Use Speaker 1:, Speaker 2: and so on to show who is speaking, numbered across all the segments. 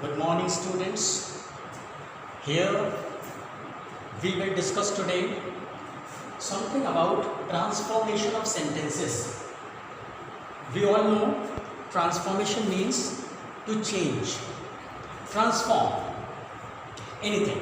Speaker 1: Good morning, students. Here we will discuss today something about transformation of sentences. We all know transformation means to change, transform anything.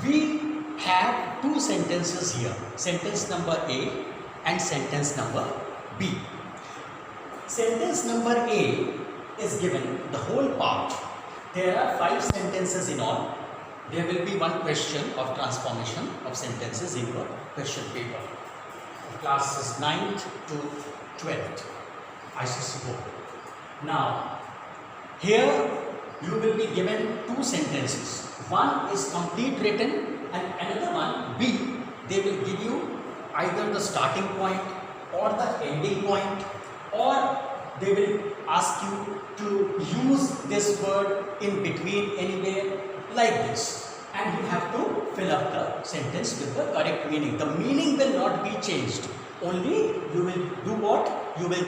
Speaker 1: We have two sentences here, sentence number A and sentence number B. Sentence number A is given the whole part. There are 5 sentences in all. There will be one question of transformation of sentences in your question paper. Classes 9th to 12th, ICC board. Now, here you will be given 2 sentences. One is complete written and another one, B, they will give you either the starting point or the ending point, or they will ask you to use this word in between anywhere like this, and you have to fill up the sentence with the correct meaning. The meaning will not be changed, only you will do what? You will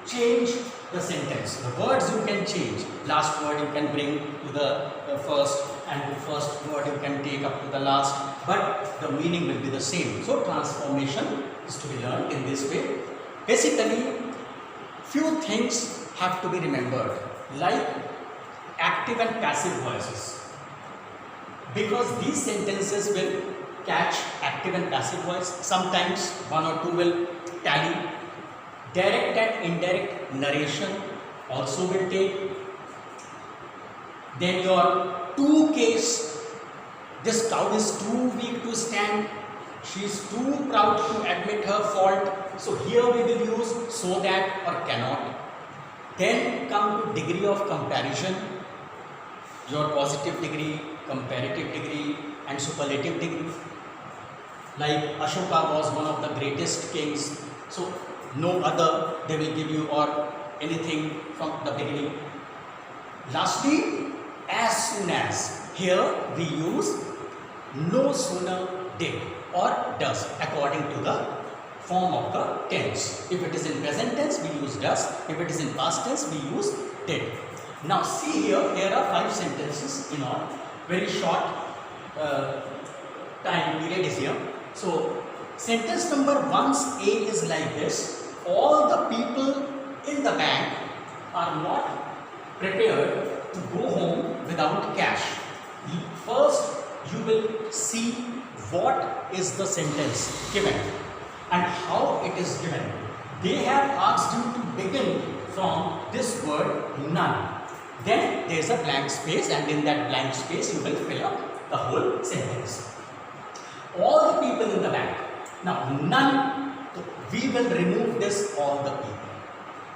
Speaker 1: change the sentence. The words you can change. Last word you can bring to the first, and the first word you can take up to the last, but the meaning will be the same. So transformation is to be learned in this way. Basically, few things have to be remembered, like active and passive voices, because these sentences will catch active and passive voice. Sometimes one or two will tally. Direct and indirect narration also will take. Then your to case, this cow is too weak to stand, she is too proud to admit her fault. So here we will use so that or cannot. Then come to degree of comparison, your positive degree, comparative degree and superlative degree. Like Ashoka was one of the greatest kings, so no other they will give you, or anything from the beginning. Lastly, as soon as, here we use no sooner did or does according to the form of the tense. If it is in present tense, we use does. If it is in past tense, we use did. Now see here, here are 5 sentences in all. Very short time period is here. So sentence number 1's A is like this. All the people in the bank are not prepared to go home without cash. First, you will see what is the sentence given and how it is given. They have asked you to begin from this word none. Then there is a blank space, and in that blank space you will fill up the whole sentence. All the people in the bank. Now none, we will remove this all the people.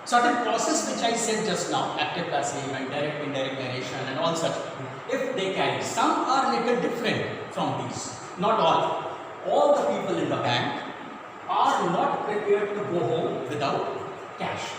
Speaker 1: Certain process which I said just now, active, passive and direct, indirect narration and all such, if they carry, some are little different from these, not all. All the people in the bank are not prepared to go home without cash.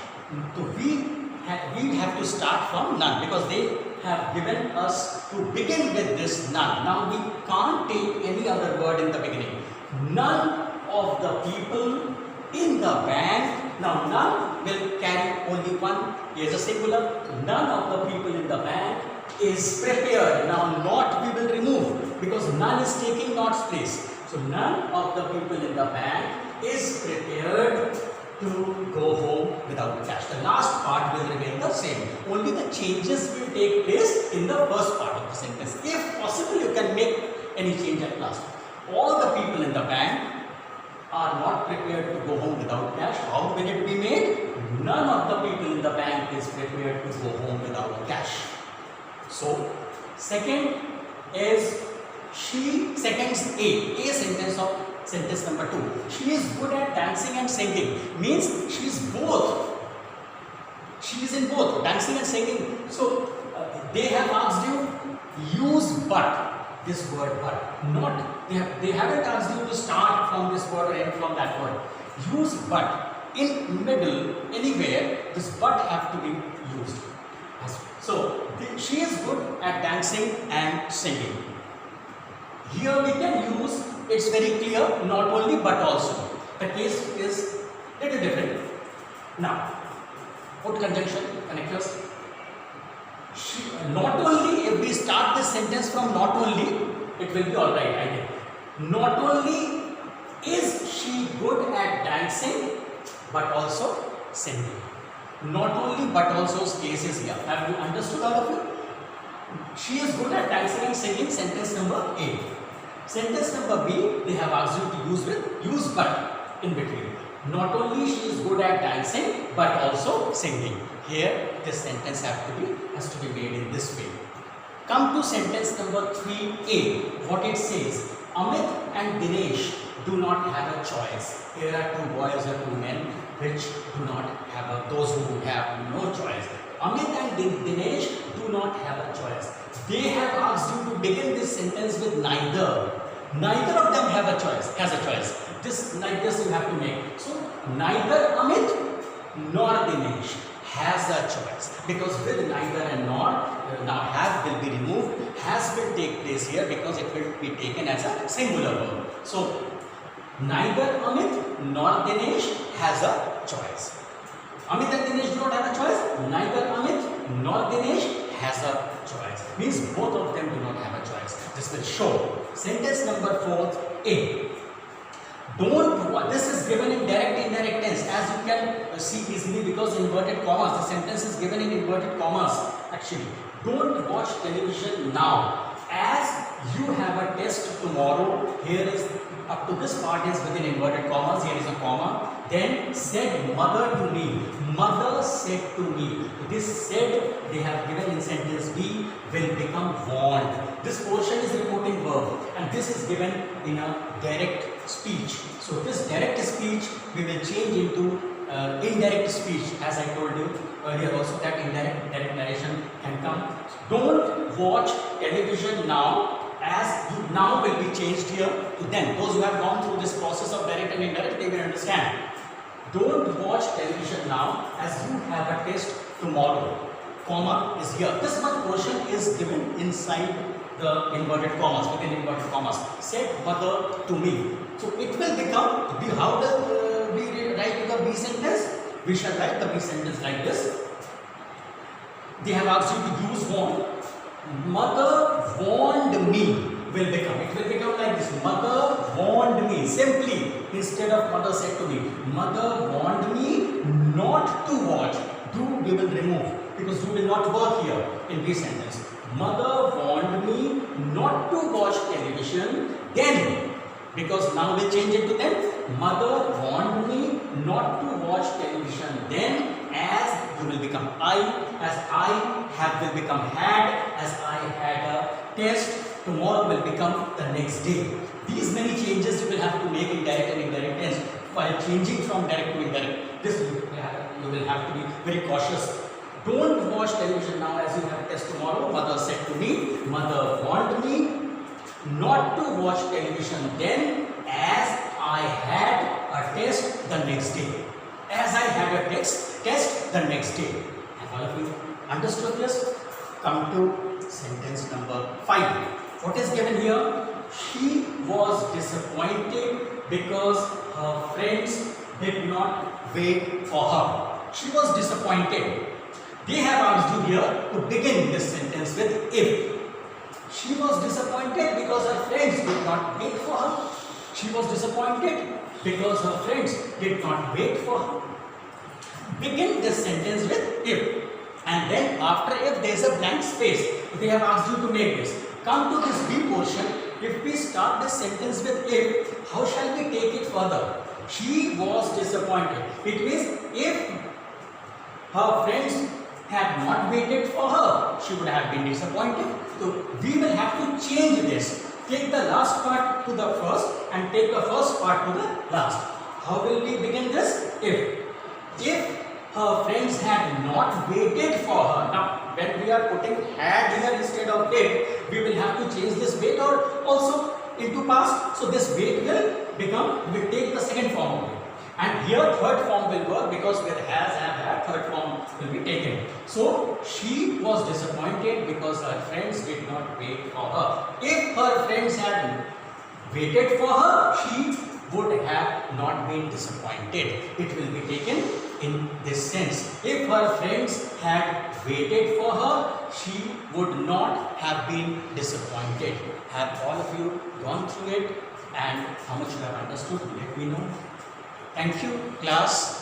Speaker 1: So we have to start from none, because they have given us to begin with this none. Now we can't take any other word in the beginning. None of the people in the bank. Now none will carry only one. Here is a singular. None of the people in the bank is prepared. Now not we will remove, because none is taking not's place. So none of the people in the bank is prepared to go home without cash. The last part will remain the same. Only the changes will take place in the first part of the sentence. If possible, you can make any change at last. All the people in the bank are not prepared to go home without cash. How will it be made? None of the people in the bank is prepared to go home without cash. So second is second's A sentence of sentence number 2. She is good at dancing and singing. Means she is both. She is in both dancing and singing. So they have asked you use but. This word but, not they haven't asked you to start from this word or end from that word. Use but. In middle, anywhere, this but have to be used. So she is good at dancing and singing. Here we can use, it's very clear, not only but also. The case is little different. Now, put conjunction, connectors. Not only, if we start this sentence from not only, it will be all right, I think. Not only is she good at dancing, but also singing. Not only, but also case is here. Have you understood, all of you? She is good at dancing and singing, sentence number A. Sentence number B, they have asked you to use but in between. Not only she is good at dancing, but also singing. Here, this sentence has to be made in this way. Come to sentence number 3A. What it says: Amit and Dinesh do not have a choice. Here are two boys or two men which do not have those who have no choice. Amit and Dinesh do not have a choice. They have asked you to begin this sentence with neither. Neither of them has a choice. This like this you have to make. So neither Amit nor Dinesh has a choice, because with neither and nor, now have will be removed. Has will take place here because it will be taken as a singular verb. So neither Amit nor Dinesh has a choice. Amit and Dinesh do not have a choice. Neither Amit nor Dinesh has a choice. Means both of them do not have a choice. This will show. Sentence number 4A. Don't, this is given in direct indirect tense, as you can see easily because inverted commas. The sentence is given in inverted commas actually. Don't watch television now, as you have a test tomorrow. Here is, up to this part is within inverted commas, here is a comma. Then said mother to me. Mother said to me. This said they have given in sentence B will become warned. This portion is reporting verb and this is given in a direct speech. So this direct speech we will change into indirect speech, as I told you earlier also that direct narration can come. Don't watch television now, as you now will be changed here to then. Those who have gone through this process of direct and indirect, they will understand. Don't watch television now, as you have a test tomorrow. Comma is here. This much portion is given inside the inverted commas, within inverted commas. Said mother to me. So it will become, how does we write the B sentence? We shall write the B sentence like this. They have asked you to use warn. Mother warned me will become. It will become like this. Mother warned me. Simply, instead of mother said to me. Mother warned me not to watch. Do we will remove, because do will not work here in this sentence. Mother warned me not to watch television then, because now we change it to then. Mother warned me not to watch television then, as you will become I, as I have will become had, as I had a test. Tomorrow will become the next day. These many changes you will have to make in direct and indirect tense while changing from direct to indirect. This you will have to be very cautious. Don't watch television now, as you have a test tomorrow. Mother said to me. Mother warned me not to watch television then, as I had a test the next day. As I had a test the next day. Have all of you understood this? Come to sentence number 5. What is given here? She was disappointed because her friends did not wait for her. She was disappointed. They have asked you here to begin this sentence with if. She was disappointed because her friends did not wait for her. She was disappointed because her friends did not wait for her. Begin this sentence with if. And then after if there is a blank space. They have asked you to make this. Come to this B portion. If we start this sentence with if, how shall we take it further? She was disappointed. It means if her friends had not waited for her, she would have been disappointed. So we will have to change this. Take the last part to the first and take the first part to the last. How will we begin this? If her friends had not waited for her. Now, when we are putting had here instead of if, we will have to change this wait or also into past. So this wait will take the second form of it. And here third form will work, because with has, have, had, third form will be taken. So she was disappointed because her friends did not wait for her. If her friends had waited for her, she would have not been disappointed. It will be taken in this sense. If her friends had waited for her, she would not have been disappointed. Have all of you gone through it, and how much you have understood? Let me know. Thank you, class.